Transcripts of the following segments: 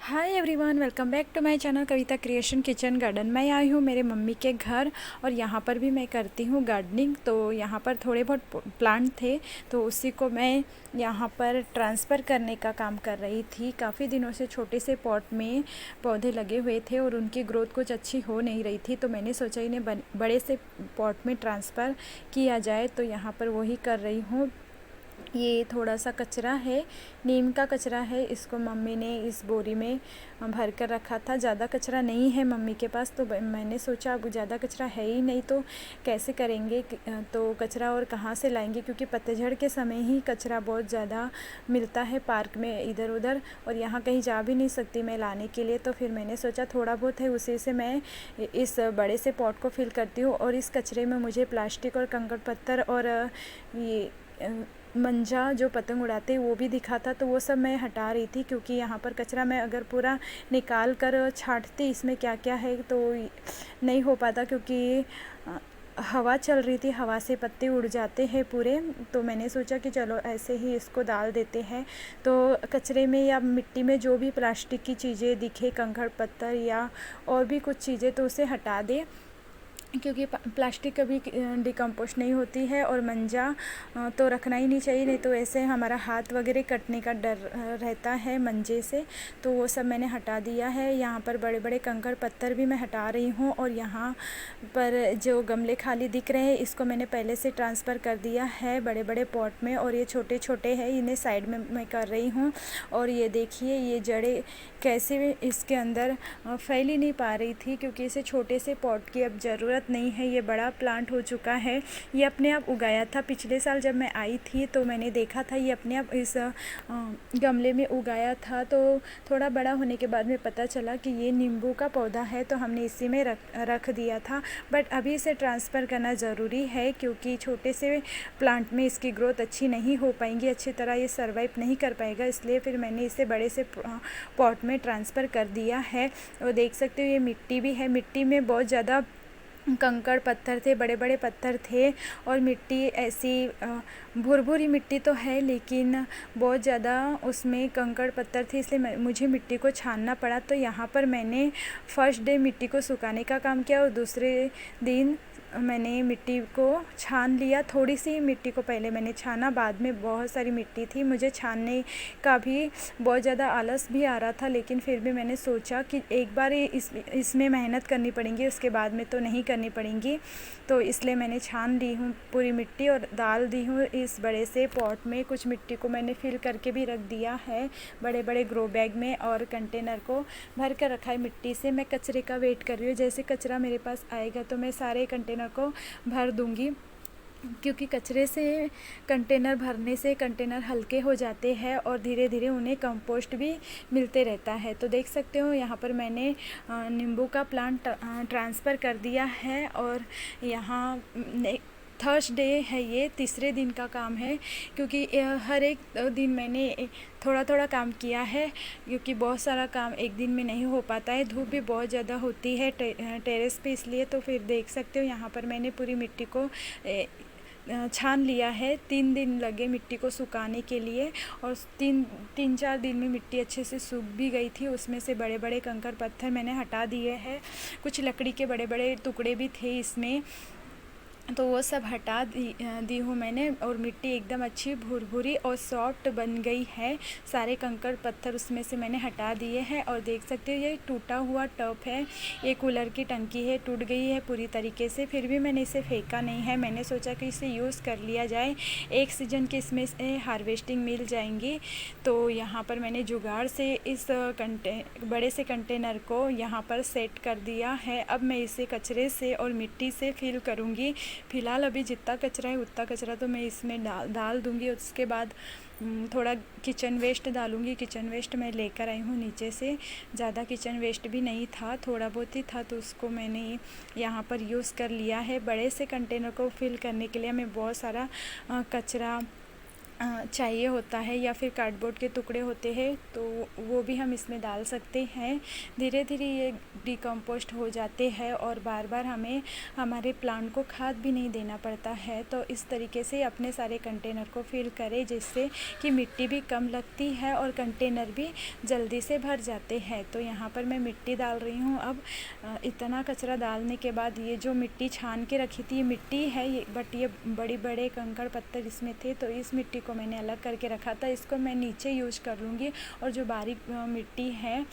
Hi everyone, welcome back to my channel Kavita creation kitchen garden. मैं आई हूँ मेरे मम्मी के घर और यहाँ पर भी मैं करती हूँ गार्डनिंग। तो यहाँ पर थोड़े बहुत प्लांट थे तो उसी को मैं यहाँ पर ट्रांसफ़र करने का काम कर रही थी। काफ़ी दिनों से छोटे से पॉट में पौधे लगे हुए थे और उनकी ग्रोथ कुछ अच्छी हो नहीं रही थी, तो मैंने सोचा इन्हें बड़े से पॉट में ट्रांसफ़र किया जाए। तो यहाँ पर वही कर रही हूँ। ये थोड़ा सा कचरा है, नीम का कचरा है। इसको मम्मी ने इस बोरी में भर कर रखा था। ज़्यादा कचरा नहीं है मम्मी के पास, तो मैंने सोचा अब ज़्यादा कचरा है ही नहीं तो कैसे करेंगे, तो कचरा और कहाँ से लाएंगे, क्योंकि पतझड़ के समय ही कचरा बहुत ज़्यादा मिलता है पार्क में इधर उधर, और यहाँ कहीं जा भी नहीं सकती मैं लाने के लिए। तो फिर मैंने सोचा थोड़ा बहुत है उसी से मैं इस बड़े से पॉट को फिल करती हूँ। और इस कचरे में मुझे प्लास्टिक और कंकड़ पत्थर और ये मंजा जो पतंग उड़ाते वो भी दिखा था, तो वो सब मैं हटा रही थी, क्योंकि यहाँ पर कचरा मैं अगर पूरा निकाल कर छांटती इसमें क्या क्या है तो नहीं हो पाता, क्योंकि हवा चल रही थी, हवा से पत्ते उड़ जाते हैं पूरे। तो मैंने सोचा कि चलो ऐसे ही इसको डाल देते हैं। तो कचरे में या मिट्टी में जो भी प्लास्टिक की चीज़ें दिखे, कंकड़ पत्थर या और भी कुछ चीज़ें, तो उसे हटा दें, क्योंकि प्लास्टिक कभी डिकम्पोस्ट नहीं होती है। और मंजा तो रखना ही नहीं चाहिए, नहीं तो ऐसे हमारा हाथ वगैरह कटने का डर रहता है मंजे से। तो वो सब मैंने हटा दिया है। यहाँ पर बड़े बड़े कंकड़ पत्थर भी मैं हटा रही हूँ। और यहाँ पर जो गमले खाली दिख रहे हैं इसको मैंने पहले से ट्रांसफ़र कर दिया है बड़े बड़े पॉट में, और ये छोटे छोटे हैं इन्हें साइड में मैं कर रही हूँ। और ये देखिए ये जड़ें कैसे इसके अंदर फैल ही नहीं पा रही थी, क्योंकि इसे छोटे से पॉट की अब ज़रूरत नहीं है। ये बड़ा प्लांट हो चुका है। ये अपने आप उगाया था पिछले साल जब मैं आई थी, तो मैंने देखा था ये अपने आप इस गमले में उगाया था। तो थोड़ा बड़ा होने के बाद में पता चला कि ये नींबू का पौधा है, तो हमने इसी में रख दिया था। बट अभी इसे ट्रांसफ़र करना ज़रूरी है, क्योंकि छोटे से प्लांट में इसकी ग्रोथ अच्छी नहीं हो पाएंगी, अच्छी तरह ये सर्वाइव नहीं कर पाएगा। इसलिए फिर मैंने इसे बड़े से पॉट में ट्रांसफ़र कर दिया है। और देख सकते हो ये मिट्टी भी है, मिट्टी में बहुत ज़्यादा कंकड़ पत्थर थे, बड़े बड़े पत्थर थे। और मिट्टी ऐसी भुरभुरी मिट्टी तो है, लेकिन बहुत ज़्यादा उसमें कंकड़ पत्थर थे, इसलिए मुझे मिट्टी को छानना पड़ा। तो यहाँ पर मैंने फर्स्ट डे मिट्टी को सुखाने का काम किया और दूसरे दिन मैंने मिट्टी को छान लिया। थोड़ी सी मिट्टी को पहले मैंने छाना, बाद में बहुत सारी मिट्टी थी। मुझे छानने का भी बहुत ज़्यादा आलस भी आ रहा था, लेकिन फिर भी मैंने सोचा कि एक बार इसमें मेहनत करनी पड़ेगी, उसके बाद में तो नहीं करनी पड़ेंगी। तो इसलिए मैंने छान ली हूँ पूरी मिट्टी और डाल दी हूँ इस बड़े से पॉट में। कुछ मिट्टी को मैंने फिल करके भी रख दिया है बड़े बड़े ग्रो बैग में, और कंटेनर को भर कर रखा है मिट्टी से। मैं कचरे का वेट कर रही हूँ, जैसे कचरा मेरे पास आएगा तो मैं सारे कंटेनर को भर दूँगी, क्योंकि कचरे से कंटेनर भरने से कंटेनर हल्के हो जाते हैं और धीरे धीरे उन्हें कंपोस्ट भी मिलते रहता है। तो देख सकते हो यहाँ पर मैंने नींबू का प्लांट ट्रांसफ़र कर दिया है। और यहाँ थर्सडे है, ये तीसरे दिन का काम है, क्योंकि हर एक दिन मैंने थोड़ा थोड़ा काम किया है, क्योंकि बहुत सारा काम एक दिन में नहीं हो पाता है। धूप भी बहुत ज़्यादा होती है टेरेस पे, इसलिए। तो फिर देख सकते हो यहाँ पर मैंने पूरी मिट्टी को छान लिया है। 3 दिन लगे मिट्टी को सुखाने के लिए, और 3-4 दिन में मिट्टी अच्छे से सूख भी गई थी। उसमें से बड़े बड़े कंकड़ पत्थर मैंने हटा दिए हैं। कुछ लकड़ी के बड़े बड़े टुकड़े भी थे इसमें, तो वो सब हटा दी हूँ मैंने। और मिट्टी एकदम अच्छी भुरभुरी और सॉफ्ट बन गई है। सारे कंकड़ पत्थर उसमें से मैंने हटा दिए हैं। और देख सकते हो ये टूटा हुआ टब है, ये कूलर की टंकी है, टूट गई है पूरी तरीके से। फिर भी मैंने इसे फेंका नहीं है, मैंने सोचा कि इसे यूज़ कर लिया जाए, एक सीजन की इसमें से हार्वेस्टिंग मिल जाएंगी। तो यहाँ पर मैंने जुगाड़ से इस बड़े से कंटेनर को यहाँ पर सेट कर दिया है। अब मैं इसे कचरे से और मिट्टी से फिल करूँगी। फ़िलहाल अभी जितना कचरा है उतना कचरा तो मैं इसमें डाल दूँगी। उसके बाद थोड़ा किचन वेस्ट डालूँगी। किचन वेस्ट मैं लेकर आई हूँ नीचे से, ज़्यादा किचन वेस्ट भी नहीं था, थोड़ा बहुत ही था, तो उसको मैंने यहाँ पर यूज़ कर लिया है। बड़े से कंटेनर को फिल करने के लिए हमें बहुत सारा कचरा चाहिए होता है या फिर कार्डबोर्ड के टुकड़े होते हैं तो वो भी हम इसमें डाल सकते हैं। धीरे धीरे ये डिकम्पोस्ट हो जाते हैं और बार बार हमें हमारे प्लांट को खाद भी नहीं देना पड़ता है। तो इस तरीके से अपने सारे कंटेनर को फिल करें जिससे कि मिट्टी भी कम लगती है और कंटेनर भी जल्दी से भर जाते हैं। तो यहाँ पर मैं मिट्टी डाल रही हूँ। अब इतना कचरा डालने के बाद ये जो मिट्टी छान के रखी थी, ये मिट्टी है ये, बट ये बड़े बड़े कंकड़ पत्थर इसमें थे तो इस मिट्टी को मैंने अलग करके रखा था। इसको मैं नीचे यूज कर लूँगी और जो बारीक मिट्टी है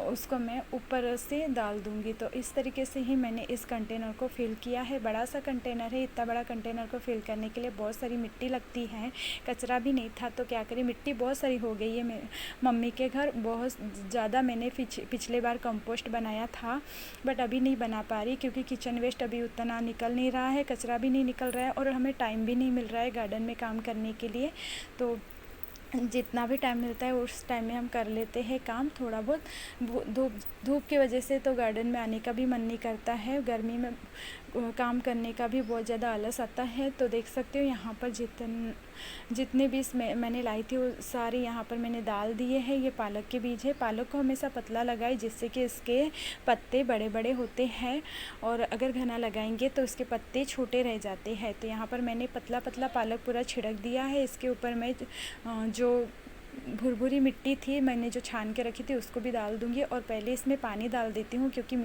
उसको मैं ऊपर से डाल दूँगी। तो इस तरीके से ही मैंने इस कंटेनर को फिल किया है। बड़ा सा कंटेनर है, इतना बड़ा कंटेनर को फिल करने के लिए बहुत सारी मिट्टी लगती है। कचरा भी नहीं था तो क्या करें, मिट्टी बहुत सारी हो गई है। मम्मी के घर बहुत ज़्यादा मैंने पिछले बार कंपोस्ट बनाया था बट अभी नहीं बना पा रही क्योंकि किचन वेस्ट अभी उतना निकल नहीं रहा है, कचरा भी नहीं निकल रहा है और हमें टाइम भी नहीं मिल रहा है गार्डन में काम करने के लिए। तो जितना भी टाइम मिलता है उस टाइम में हम कर लेते हैं काम। थोड़ा बहुत धूप की वजह से तो गार्डन में आने का भी मन नहीं करता है, गर्मी में काम करने का भी बहुत ज़्यादा आलस आता है। तो देख सकते हो यहाँ पर जितने बीज मैंने लाई थी वो सारे यहाँ पर मैंने डाल दिए हैं। ये पालक के बीज है। पालक को हमेशा पतला लगाए जिससे कि इसके पत्ते बड़े बड़े होते हैं और अगर घना लगाएंगे तो इसके पत्ते छोटे रह जाते हैं। तो यहाँ पर मैंने पतला पतला पालक पूरा छिड़क दिया है। इसके ऊपर मैं जो भुरभुरी मिट्टी थी मैंने जो छान के रखी थी उसको भी डाल दूँगी और पहले इसमें पानी डाल देती हूँ क्योंकि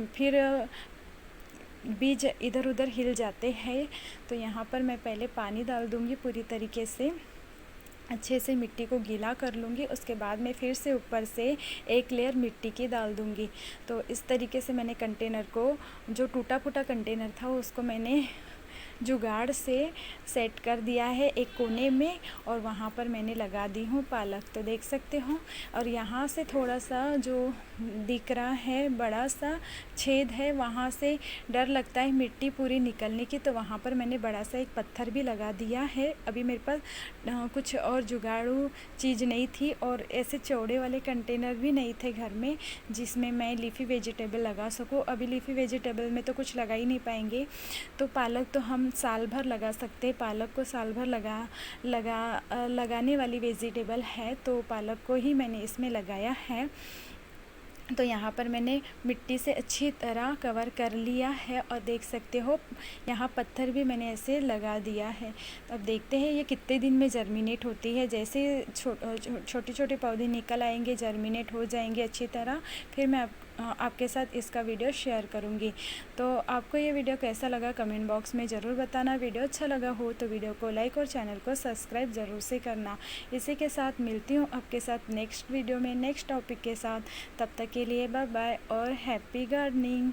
फिर बीज इधर उधर हिल जाते हैं। तो यहाँ पर मैं पहले पानी डाल दूँगी, पूरी तरीके से अच्छे से मिट्टी को गीला कर लूँगी। उसके बाद मैं फिर से ऊपर से एक लेयर मिट्टी की डाल दूँगी। तो इस तरीके से मैंने कंटेनर को, जो टूटा फूटा कंटेनर था उसको मैंने जुगाड़ से सेट कर दिया है एक कोने में और वहाँ पर मैंने लगा दी हूँ पालक। तो देख सकते हो और यहाँ से थोड़ा सा जो दिख रहा है बड़ा सा छेद है, वहाँ से डर लगता है मिट्टी पूरी निकलने की, तो वहाँ पर मैंने बड़ा सा एक पत्थर भी लगा दिया है। अभी मेरे पास कुछ और जुगाड़ू चीज़ नहीं थी और ऐसे चौड़े वाले कंटेनर भी नहीं थे घर में जिसमें मैं लीफी वेजिटेबल लगा सकूँ। अभी लीफी वेजिटेबल में तो कुछ लगा ही नहीं पाएंगे। तो पालक तो हम साल भर लगा सकते हैं। पालक को साल भर लगाने वाली वेजिटेबल है तो पालक को ही मैंने इसमें लगाया है। तो यहाँ पर मैंने मिट्टी से अच्छी तरह कवर कर लिया है और देख सकते हो यहाँ पत्थर भी मैंने ऐसे लगा दिया है। तो अब देखते हैं ये कितने दिन में जर्मिनेट होती है। जैसे छोटे छोटे पौधे निकल आएंगे, जर्मिनेट हो जाएंगे अच्छी तरह, फिर मैं आपके साथ इसका वीडियो शेयर करूँगी। तो आपको ये वीडियो कैसा लगा कमेंट बॉक्स में ज़रूर बताना। वीडियो अच्छा लगा हो तो वीडियो को लाइक और चैनल को सब्सक्राइब ज़रूर से करना। इसी के साथ मिलती हूँ आपके साथ नेक्स्ट वीडियो में नेक्स्ट टॉपिक के साथ। तब तक के लिए बाय बाय और हैप्पी गार्डनिंग।